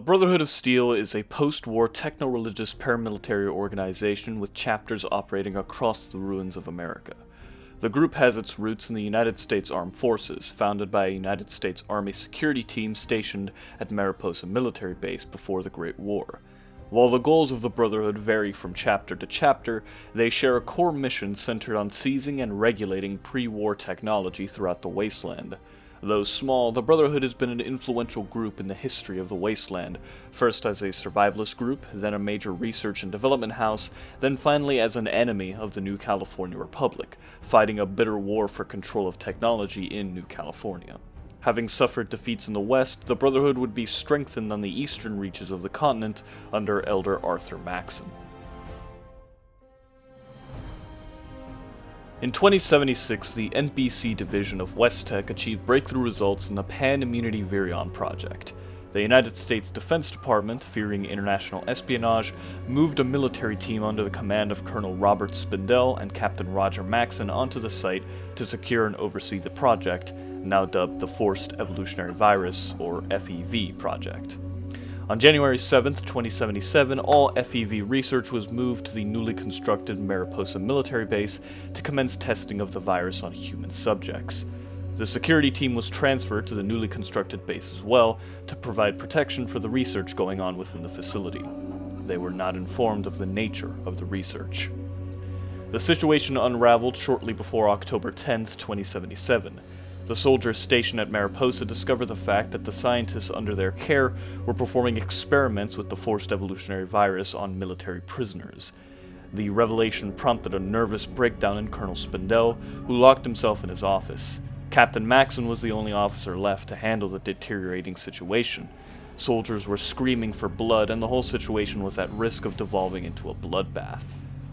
The Brotherhood of Steel is a post-war techno-religious paramilitary organization with chapters operating across the ruins of America. The group has its roots in the United States Armed Forces, founded by a United States Army security team stationed at Mariposa military base before the Great War. While the goals of the Brotherhood vary from chapter to chapter, they share a core mission centered on seizing and regulating pre-war technology throughout the wasteland. Though small, the Brotherhood has been an influential group in the history of the wasteland, first as a survivalist group, then a major research and development house, then finally as an enemy of the New California Republic, fighting a bitter war for control of technology in New California. Having suffered defeats in the West, the Brotherhood would be strengthened on the eastern reaches of the continent under Elder Arthur Maxson. In 2076, the NBC division of WestTech achieved breakthrough results in the Pan-Immunity Virion project. The United States Defense Department, fearing international espionage, moved a military team under the command of Colonel Robert Spindell and Captain Roger Maxson onto the site to secure and oversee the project, now dubbed the Forced Evolutionary Virus, or FEV, project. On January 7, 2077, all FEV research was moved to the newly constructed Mariposa military base to commence testing of the virus on human subjects. The security team was transferred to the newly constructed base as well to provide protection for the research going on within the facility. They were not informed of the nature of the research. The situation unraveled shortly before October 10, 2077. The soldiers stationed at Mariposa discovered the fact that the scientists under their care were performing experiments with the forced evolutionary virus on military prisoners. The revelation prompted a nervous breakdown in Colonel Spindell, who locked himself in his office. Captain Maxson was the only officer left to handle the deteriorating situation. Soldiers were screaming for blood, and the whole situation was at risk of devolving into a bloodbath.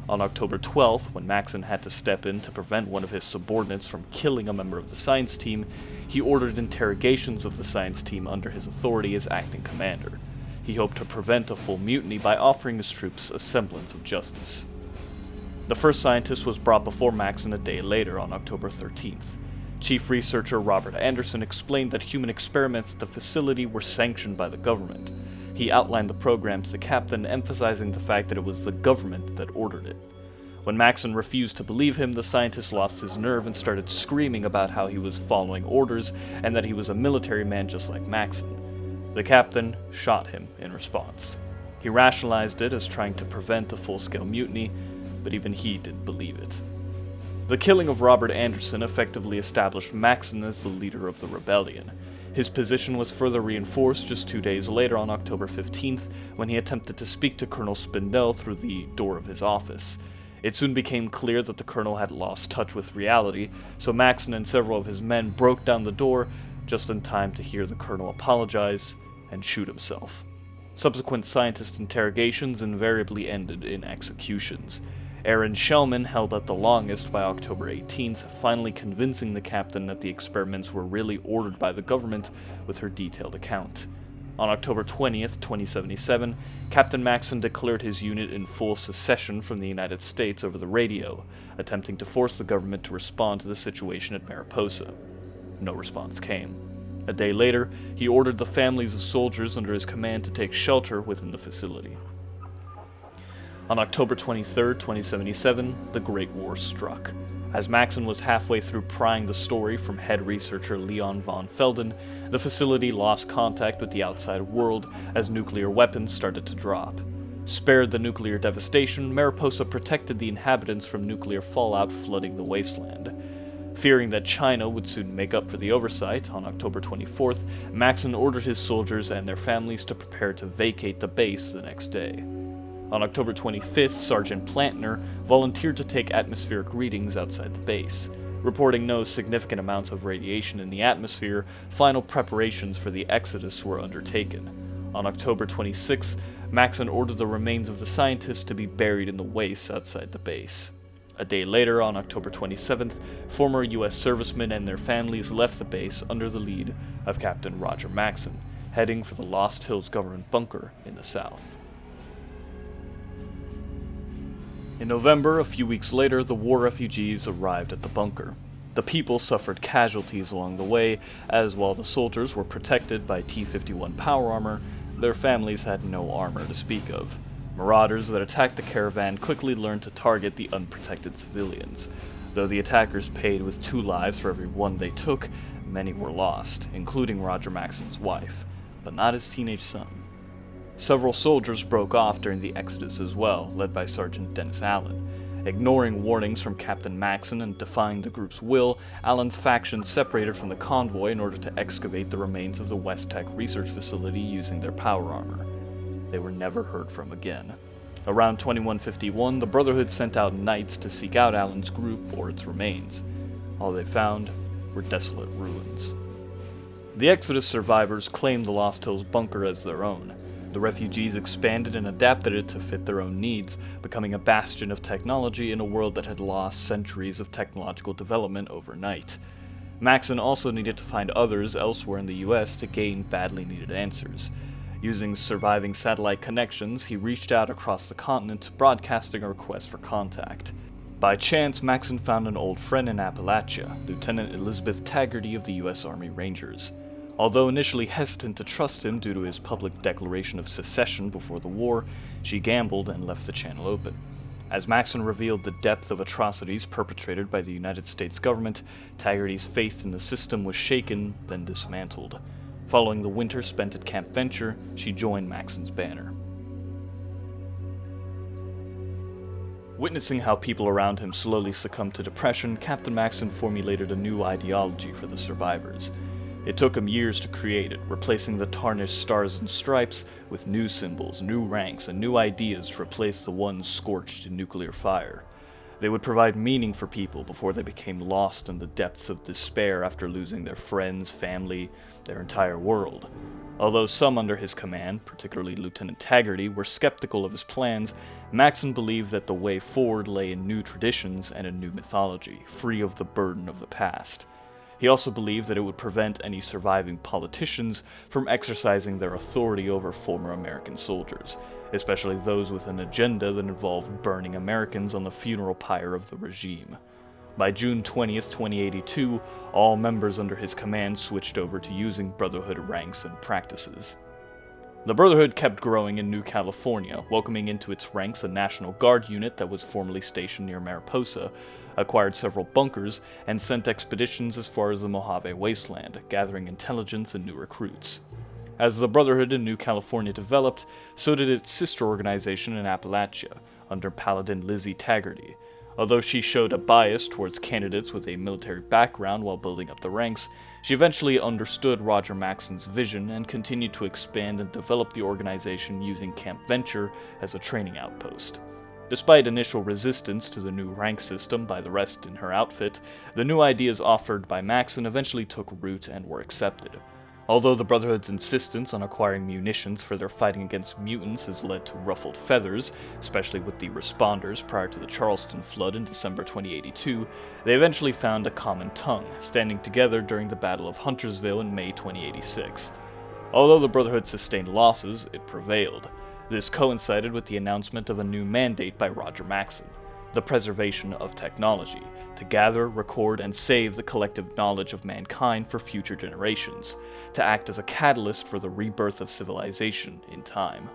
On October 12th, when Maxson had to step in to prevent one of his subordinates from killing a member of the science team, he ordered interrogations of the science team under his authority as acting commander. He hoped to prevent a full mutiny by offering his troops a semblance of justice. The first scientist was brought before Maxson a day later, on October 13th. Chief researcher Robert Anderson explained that human experiments at the facility were sanctioned by the government. He outlined the program to the captain, emphasizing the fact that it was the government that ordered it. When Maxson refused to believe him, the scientist lost his nerve and started screaming about how he was following orders and that he was a military man just like Maxson. The captain shot him in response. He rationalized it as trying to prevent a full-scale mutiny, but even he didn't believe it. The killing of Robert Anderson effectively established Maxson as the leader of the rebellion. His position was further reinforced just 2 days later on October 15th, when he attempted to speak to Colonel Spindell through the door of his office. It soon became clear that the colonel had lost touch with reality, so Maxson and several of his men broke down the door just in time to hear the colonel apologize and shoot himself. Subsequent scientist interrogations invariably ended in executions. Aaron Shellman held out the longest by October 18th, finally convincing the captain that the experiments were really ordered by the government with her detailed account. On October 20th, 2077, Captain Maxson declared his unit in full secession from the United States over the radio, attempting to force the government to respond to the situation at Mariposa. No response came. A day later, he ordered the families of soldiers under his command to take shelter within the facility. On October 23, 2077, the Great War struck. As Maxson was halfway through prying the story from head researcher Leon von Felden, the facility lost contact with the outside world as nuclear weapons started to drop. Spared the nuclear devastation, Mariposa protected the inhabitants from nuclear fallout flooding the wasteland. Fearing that China would soon make up for the oversight, on October 24th, Maxson ordered his soldiers and their families to prepare to vacate the base the next day. On October 25th, Sergeant Plantner volunteered to take atmospheric readings outside the base. Reporting no significant amounts of radiation in the atmosphere, final preparations for the exodus were undertaken. On October 26th, Maxson ordered the remains of the scientists to be buried in the wastes outside the base. A day later, on October 27th, former U.S. servicemen and their families left the base under the lead of Captain Roger Maxson, heading for the Lost Hills government bunker in the south. In November, a few weeks later, the war refugees arrived at the bunker. The people suffered casualties along the way, as while the soldiers were protected by T-51 power armor, their families had no armor to speak of. Marauders that attacked the caravan quickly learned to target the unprotected civilians. Though the attackers paid with 2 lives for every one they took, many were lost, including Roger Maxon's wife, but not his teenage son. Several soldiers broke off during the exodus as well, led by Sergeant Dennis Allen. Ignoring warnings from Captain Maxon and defying the group's will, Allen's faction separated from the convoy in order to excavate the remains of the West Tech research facility using their power armor. They were never heard from again. Around 2151, the Brotherhood sent out knights to seek out Allen's group or its remains. All they found were desolate ruins. The Exodus survivors claimed the Lost Hills bunker as their own. The refugees expanded and adapted it to fit their own needs, becoming a bastion of technology in a world that had lost centuries of technological development overnight. Maxon also needed to find others elsewhere in the US to gain badly needed answers. Using surviving satellite connections, he reached out across the continent, broadcasting a request for contact. By chance, Maxon found an old friend in Appalachia, Lieutenant Elizabeth Taggarty of the U.S. Army Rangers. Although initially hesitant to trust him due to his public declaration of secession before the war, she gambled and left the channel open. As Maxon revealed the depth of atrocities perpetrated by the United States government, Taggarty's faith in the system was shaken, then dismantled. Following the winter spent at Camp Venture, she joined Maxon's banner. Witnessing how people around him slowly succumbed to depression, Captain Maxon formulated a new ideology for the survivors. It took him years to create it, replacing the tarnished stars and stripes with new symbols, new ranks, and new ideas to replace the ones scorched in nuclear fire. They would provide meaning for people before they became lost in the depths of despair after losing their friends, family, their entire world. Although some under his command, particularly Lieutenant Taggarty, were skeptical of his plans, Maxon believed that the way forward lay in new traditions and a new mythology, free of the burden of the past. He also believed that it would prevent any surviving politicians from exercising their authority over former American soldiers, especially those with an agenda that involved burning Americans on the funeral pyre of the regime. By June 20th, 2082, all members under his command switched over to using Brotherhood ranks and practices. The Brotherhood kept growing in New California, welcoming into its ranks a National Guard unit that was formerly stationed near Mariposa, acquired several bunkers, and sent expeditions as far as the Mojave Wasteland, gathering intelligence and new recruits. As the Brotherhood in New California developed, so did its sister organization in Appalachia, under Paladin Lizzie Taggarty. Although she showed a bias towards candidates with a military background while building up the ranks, she eventually understood Roger Maxon's vision and continued to expand and develop the organization using Camp Venture as a training outpost. Despite initial resistance to the new rank system by the rest in her outfit, the new ideas offered by Maxon eventually took root and were accepted. Although the Brotherhood's insistence on acquiring munitions for their fighting against mutants has led to ruffled feathers, especially with the responders prior to the Charleston flood in December 2082, they eventually found a common tongue, standing together during the Battle of Huntersville in May 2086. Although the Brotherhood sustained losses, it prevailed. This coincided with the announcement of a new mandate by Roger Maxon: the preservation of technology, to gather, record, and save the collective knowledge of mankind for future generations, to act as a catalyst for the rebirth of civilization in time.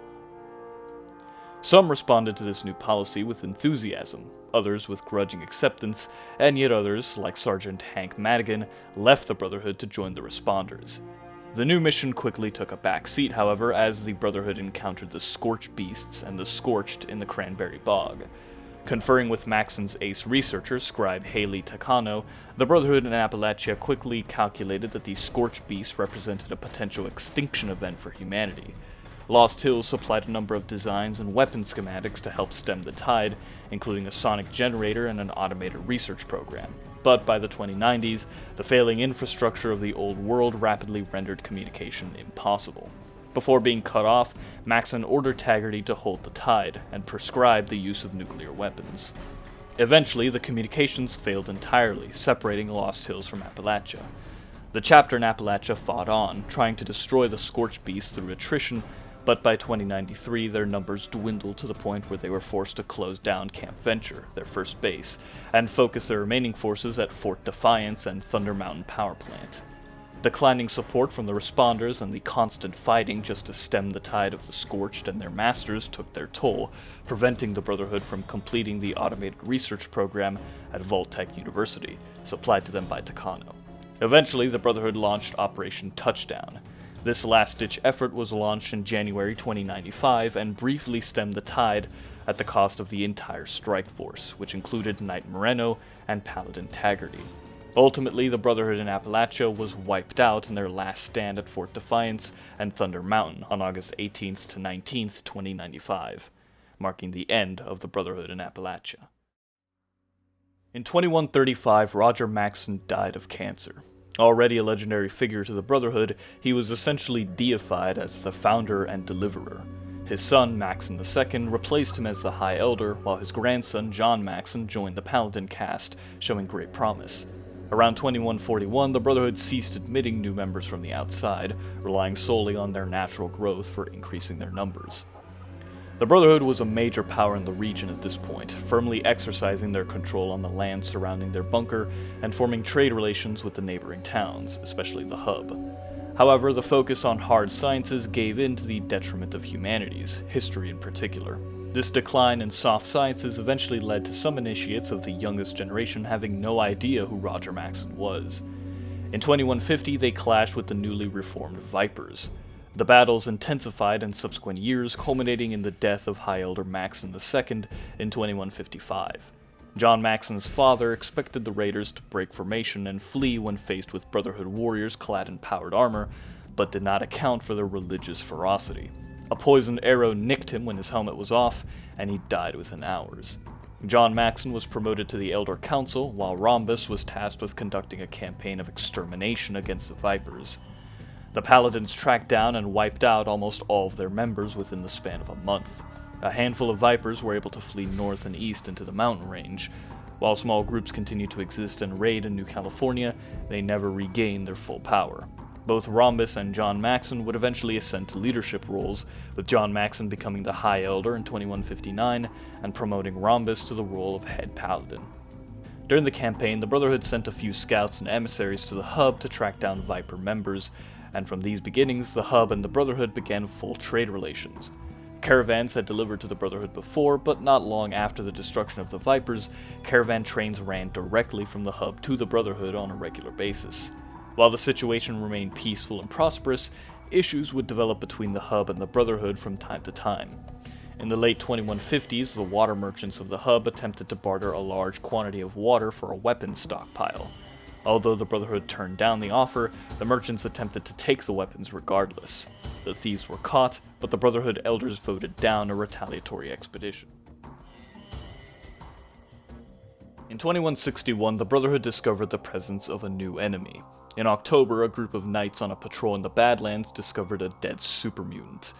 Some responded to this new policy with enthusiasm, others with grudging acceptance, and yet others, like Sergeant Hank Madigan, left the Brotherhood to join the responders. The new mission quickly took a back seat, however, as the Brotherhood encountered the Scorch Beasts and the Scorched in the Cranberry Bog. Conferring with Maxon's ace researcher, scribe Haley Takano, the Brotherhood in Appalachia quickly calculated that the Scorch Beasts represented a potential extinction event for humanity. Lost Hills supplied a number of designs and weapon schematics to help stem the tide, including a sonic generator and an automated research program. But by the 2090s, the failing infrastructure of the old world rapidly rendered communication impossible. Before being cut off, Maxon ordered Taggarty to hold the tide and prescribed the use of nuclear weapons. Eventually, the communications failed entirely, separating Lost Hills from Appalachia. The chapter in Appalachia fought on, trying to destroy the Scorched Beasts through attrition, but by 2093 their numbers dwindled to the point where they were forced to close down Camp Venture, their first base, and focus their remaining forces at Fort Defiance and Thunder Mountain Power Plant. Declining support from the responders and the constant fighting just to stem the tide of the Scorched and their masters took their toll, preventing the Brotherhood from completing the automated research program at Vault-Tec University, supplied to them by Takano. Eventually, the Brotherhood launched Operation Touchdown. This last-ditch effort was launched in January 2095 and briefly stemmed the tide at the cost of the entire strike force, which included Knight Moreno and Paladin Taggarty. Ultimately, the Brotherhood in Appalachia was wiped out in their last stand at Fort Defiance and Thunder Mountain on August 18th to 19th, 2095, marking the end of the Brotherhood in Appalachia. In 2135, Roger Maxson died of cancer. Already a legendary figure to the Brotherhood, he was essentially deified as the founder and deliverer. His son, Maxson II, replaced him as the High Elder, while his grandson, John Maxson, joined the Paladin caste, showing great promise. Around 2141, the Brotherhood ceased admitting new members from the outside, relying solely on their natural growth for increasing their numbers. The Brotherhood was a major power in the region at this point, firmly exercising their control on the land surrounding their bunker and forming trade relations with the neighboring towns, especially the hub. However, the focus on hard sciences gave in to the detriment of humanities, history in particular. This decline in soft sciences eventually led to some initiates of the youngest generation having no idea who Roger Maxson was. In 2150, they clashed with the newly reformed Vipers. The battles intensified in subsequent years, culminating in the death of High Elder Maxson II in 2155. John Maxson's father expected the raiders to break formation and flee when faced with Brotherhood warriors clad in powered armor, but did not account for their religious ferocity. A poisoned arrow nicked him when his helmet was off, and he died within hours. John Maxson was promoted to the Elder Council, while Rhombus was tasked with conducting a campaign of extermination against the Vipers. The Paladins tracked down and wiped out almost all of their members within the span of a month. A handful of Vipers were able to flee north and east into the mountain range. While small groups continued to exist and raid in New California, they never regained their full power. Both Rhombus and John Maxson would eventually ascend to leadership roles, with John Maxson becoming the High Elder in 2159 and promoting Rhombus to the role of Head Paladin. During the campaign, the Brotherhood sent a few scouts and emissaries to the hub to track down Viper members, and from these beginnings, the hub and the Brotherhood began full trade relations. Caravans had delivered to the Brotherhood before, but not long after the destruction of the Vipers, caravan trains ran directly from the hub to the Brotherhood on a regular basis. While the situation remained peaceful and prosperous, issues would develop between the hub and the Brotherhood from time to time. In the late 2150s, the water merchants of the hub attempted to barter a large quantity of water for a weapons stockpile. Although the Brotherhood turned down the offer, the merchants attempted to take the weapons regardless. The thieves were caught, but the Brotherhood elders voted down a retaliatory expedition. In 2161, the Brotherhood discovered the presence of a new enemy. In October, a group of knights on a patrol in the Badlands discovered a dead supermutant.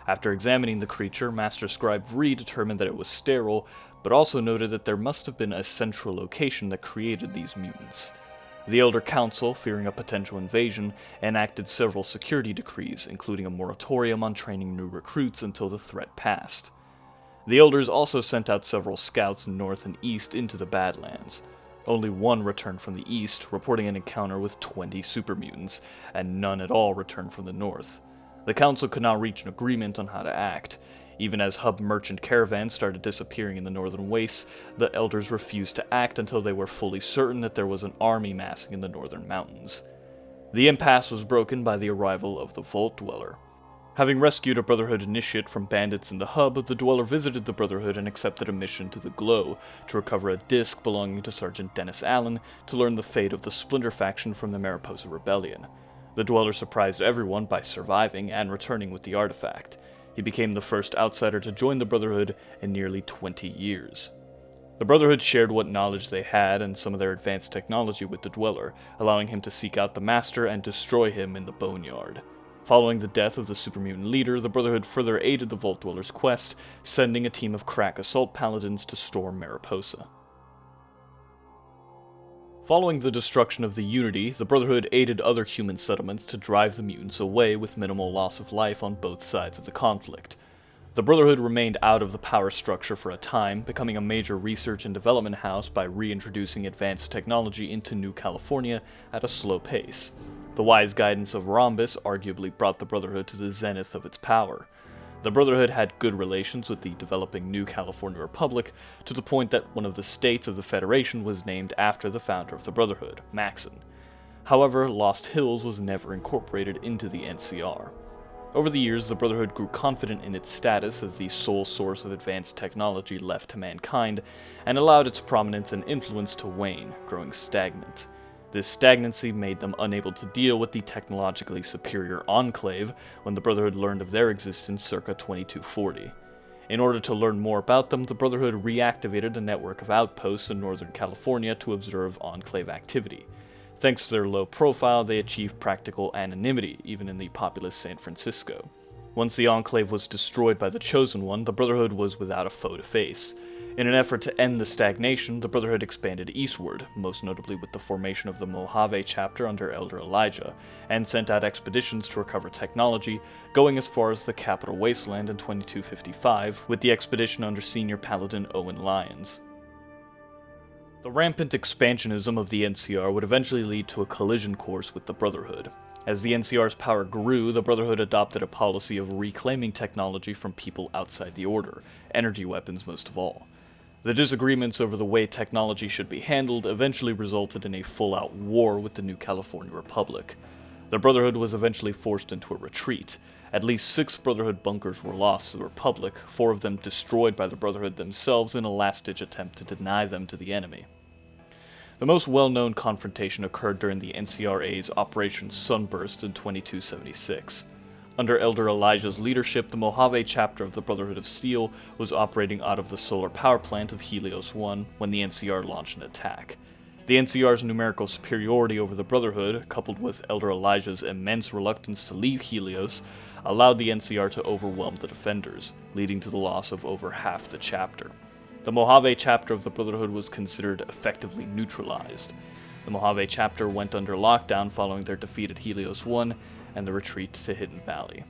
After examining the creature, Master Scribe Vree determined that it was sterile, but also noted that there must have been a central location that created these mutants. The Elder Council, fearing a potential invasion, enacted several security decrees, including a moratorium on training new recruits until the threat passed. The Elders also sent out several scouts north and east into the Badlands. Only one returned from the east, reporting an encounter with 20 supermutants, and none at all returned from the north. The Council could not reach an agreement on how to act. Even as hub merchant caravans started disappearing in the northern wastes, the Elders refused to act until they were fully certain that there was an army massing in the northern mountains. The impasse was broken by the arrival of the Vault Dweller. Having rescued a Brotherhood initiate from bandits in the hub, the Dweller visited the Brotherhood and accepted a mission to the Glow to recover a disc belonging to Sergeant Dennis Allen to learn the fate of the Splinter faction from the Mariposa Rebellion. The Dweller surprised everyone by surviving and returning with the artifact. He became the first outsider to join the Brotherhood in nearly 20 years. The Brotherhood shared what knowledge they had and some of their advanced technology with the Dweller, allowing him to seek out the Master and destroy him in the Boneyard. Following the death of the supermutant leader, the Brotherhood further aided the Vault Dweller's quest, sending a team of crack assault paladins to storm Mariposa. Following the destruction of the Unity, the Brotherhood aided other human settlements to drive the mutants away with minimal loss of life on both sides of the conflict. The Brotherhood remained out of the power structure for a time, becoming a major research and development house by reintroducing advanced technology into New California at a slow pace. The wise guidance of Rhombus arguably brought the Brotherhood to the zenith of its power. The Brotherhood had good relations with the developing New California Republic, to the point that one of the states of the Federation was named after the founder of the Brotherhood, Maxon. However, Lost Hills was never incorporated into the NCR. Over the years, the Brotherhood grew confident in its status as the sole source of advanced technology left to mankind, and allowed its prominence and influence to wane, growing stagnant. This stagnancy made them unable to deal with the technologically superior Enclave when the Brotherhood learned of their existence circa 2240. In order to learn more about them, the Brotherhood reactivated a network of outposts in Northern California to observe Enclave activity. Thanks to their low profile, they achieved practical anonymity, even in the populous San Francisco. Once the Enclave was destroyed by the Chosen One, the Brotherhood was without a foe to face. In an effort to end the stagnation, the Brotherhood expanded eastward, most notably with the formation of the Mojave chapter under Elder Elijah, and sent out expeditions to recover technology, going as far as the Capital Wasteland in 2255, with the expedition under Senior Paladin Owen Lyons. The rampant expansionism of the NCR would eventually lead to a collision course with the Brotherhood. As the NCR's power grew, the Brotherhood adopted a policy of reclaiming technology from people outside the Order, energy weapons most of all. The disagreements over the way technology should be handled eventually resulted in a full-out war with the New California Republic. The Brotherhood was eventually forced into a retreat. At least 6 Brotherhood bunkers were lost to the Republic, 4 of them destroyed by the Brotherhood themselves in a last-ditch attempt to deny them to the enemy. The most well-known confrontation occurred during the NCRA's Operation Sunburst in 2276. Under Elder Elijah's leadership, the Mojave chapter of the Brotherhood of Steel was operating out of the solar power plant of Helios 1 when the NCR launched an attack. The NCR's numerical superiority over the Brotherhood, coupled with Elder Elijah's immense reluctance to leave Helios, allowed the NCR to overwhelm the defenders, leading to the loss of over half the chapter. The Mojave chapter of the Brotherhood was considered effectively neutralized. The Mojave chapter went under lockdown following their defeat at Helios 1 and the retreat to Hidden Valley.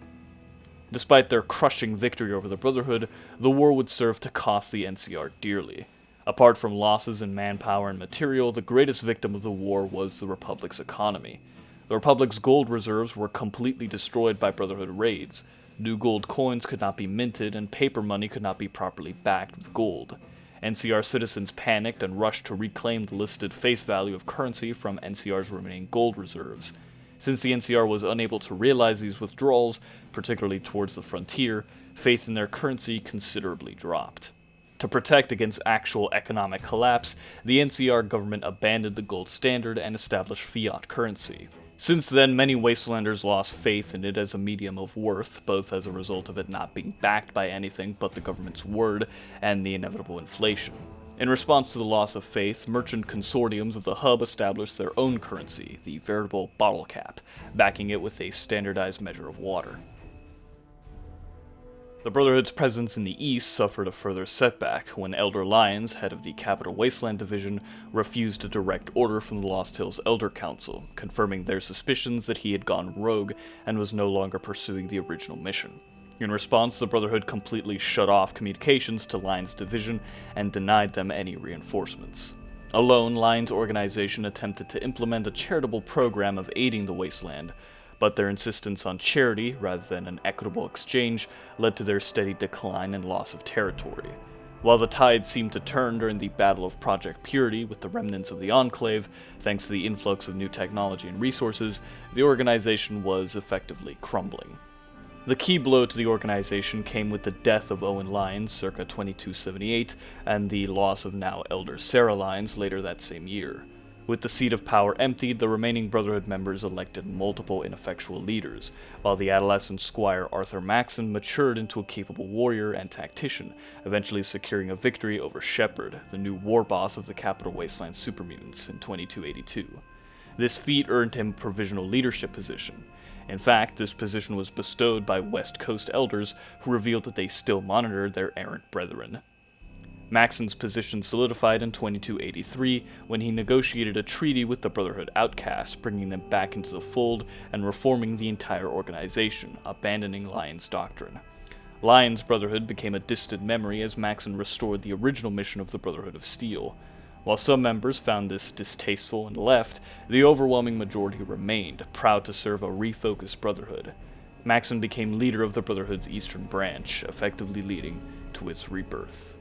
Despite their crushing victory over the Brotherhood, the war would serve to cost the NCR dearly. Apart from losses in manpower and material, the greatest victim of the war was the Republic's economy. The Republic's gold reserves were completely destroyed by Brotherhood raids. New gold coins could not be minted, and paper money could not be properly backed with gold. NCR citizens panicked and rushed to reclaim the listed face value of currency from NCR's remaining gold reserves. Since the NCR was unable to realize these withdrawals, particularly towards the frontier, faith in their currency considerably dropped. To protect against actual economic collapse, the NCR government abandoned the gold standard and established fiat currency. Since then, many Wastelanders lost faith in it as a medium of worth, both as a result of it not being backed by anything but the government's word and the inevitable inflation. In response to the loss of faith, merchant consortiums of the hub established their own currency, the veritable bottle cap, backing it with a standardized measure of water. The Brotherhood's presence in the east suffered a further setback when Elder Lyons, head of the Capital Wasteland Division, refused a direct order from the Lost Hills Elder Council, confirming their suspicions that he had gone rogue and was no longer pursuing the original mission. In response, the Brotherhood completely shut off communications to Lyons' division and denied them any reinforcements. Alone, Lyons' organization attempted to implement a charitable program of aiding the Wasteland, but their insistence on charity, rather than an equitable exchange, led to their steady decline and loss of territory. While the tide seemed to turn during the Battle of Project Purity with the remnants of the Enclave, thanks to the influx of new technology and resources, the organization was effectively crumbling. The key blow to the organization came with the death of Owen Lyons circa 2278, and the loss of now Elder Sarah Lyons later that same year. With the seat of power emptied, the remaining Brotherhood members elected multiple ineffectual leaders, while the adolescent squire Arthur Maxon matured into a capable warrior and tactician, eventually securing a victory over Shepard, the new war boss of the Capital Wasteland Supermutants, in 2282. This feat earned him a provisional leadership position. In fact, this position was bestowed by West Coast elders, who revealed that they still monitored their errant brethren. Maxon's position solidified in 2283 when he negotiated a treaty with the Brotherhood outcasts, bringing them back into the fold and reforming the entire organization, abandoning Lyons' doctrine. Lyons' Brotherhood became a distant memory as Maxon restored the original mission of the Brotherhood of Steel. While some members found this distasteful and left, the overwhelming majority remained, proud to serve a refocused Brotherhood. Maxon became leader of the Brotherhood's eastern branch, effectively leading to its rebirth.